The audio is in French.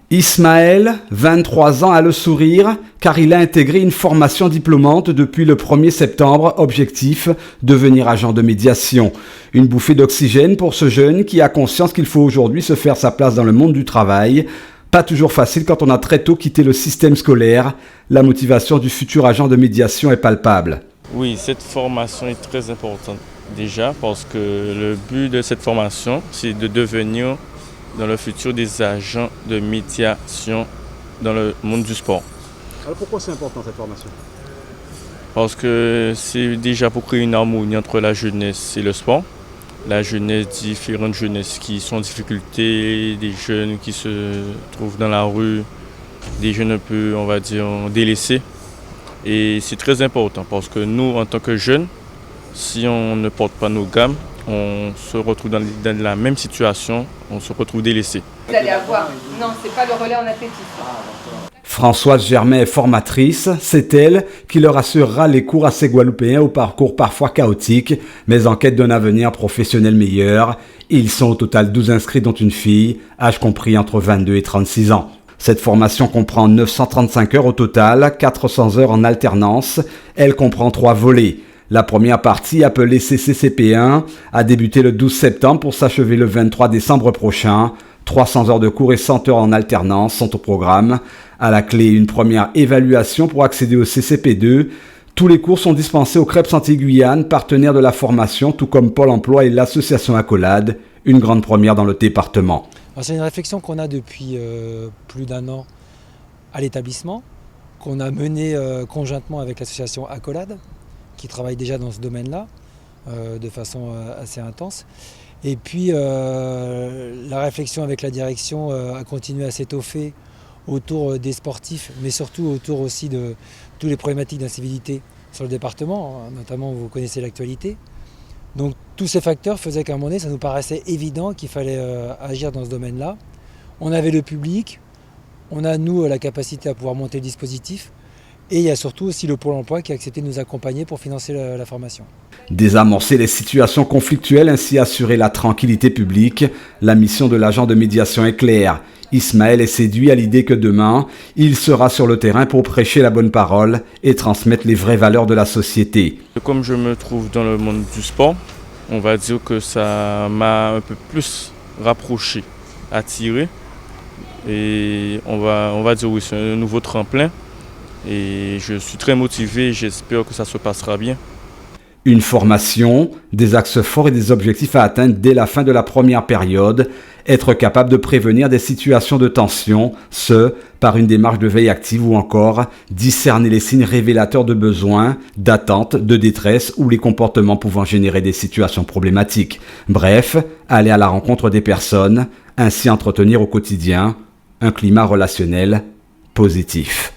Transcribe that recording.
Ismaël, 23 ans, a le sourire car il a intégré une formation diplômante depuis le 1er septembre. Objectif, devenir agent de médiation. Une bouffée d'oxygène pour ce jeune qui a conscience qu'il faut aujourd'hui se faire sa place dans le monde du travail. Pas toujours facile quand on a très tôt quitté le système scolaire. La motivation du futur agent de médiation est palpable. Oui, cette formation est très importante déjà parce que le but de cette formation, c'est de devenir dans le futur des agents de médiation dans le monde du sport. Alors pourquoi c'est important cette formation? Parce que c'est déjà pour créer une harmonie entre la jeunesse et le sport. La jeunesse, différentes jeunesses qui sont en difficulté, des jeunes qui se trouvent dans la rue, des jeunes un peu, on va dire, délaissés. Et c'est très important parce que nous, en tant que jeunes, si on ne porte pas nos gammes, on se retrouve dans la même situation, on se retrouve délaissé. Vous allez avoir, non, c'est pas le relais en athlétisme. Françoise Germain est formatrice, c'est elle qui leur assurera les cours à ces Guadeloupéens au parcours parfois chaotique, mais en quête d'un avenir professionnel meilleur. Ils sont au total 12 inscrits dont une fille, âge compris entre 22 et 36 ans. Cette formation comprend 935 heures au total, 400 heures en alternance. Elle comprend 3 volets. La première partie, appelée CCCP1, a débuté le 12 septembre pour s'achever le 23 décembre prochain. 300 heures de cours et 100 heures en alternance sont au programme. À la clé, une première évaluation pour accéder au CCP2. Tous les cours sont dispensés au CREPS Antilles-Guyane, partenaire de la formation, tout comme Pôle emploi et l'association Accolade, une grande première dans le département. C'est une réflexion qu'on a depuis plus d'1 an à l'établissement, qu'on a menée conjointement avec l'association Accolade, qui travaille déjà dans ce domaine-là, de façon assez intense. Et puis la réflexion avec la direction a continué à s'étoffer autour des sportifs, mais surtout autour aussi de toutes les problématiques d'incivilité sur le département, notamment vous connaissez l'actualité. Donc tous ces facteurs faisaient qu'à un moment donné, ça nous paraissait évident qu'il fallait agir dans ce domaine-là. On avait le public, on a nous la capacité à pouvoir monter le dispositif. Et il y a surtout aussi le Pôle emploi qui a accepté de nous accompagner pour financer la formation. Désamorcer les situations conflictuelles, ainsi assurer la tranquillité publique, la mission de l'agent de médiation est claire. Ismaël est séduit à l'idée que demain, il sera sur le terrain pour prêcher la bonne parole et transmettre les vraies valeurs de la société. Comme je me trouve dans le monde du sport, on va dire que ça m'a un peu plus rapproché, attiré. Et on va dire oui, c'est un nouveau tremplin. Et je suis très motivé et j'espère que ça se passera bien. Une formation, des axes forts et des objectifs à atteindre dès la fin de la première période. Être capable de prévenir des situations de tension, ce, par une démarche de veille active ou encore discerner les signes révélateurs de besoins, d'attente, de détresse ou les comportements pouvant générer des situations problématiques. Bref, aller à la rencontre des personnes, ainsi entretenir au quotidien un climat relationnel positif.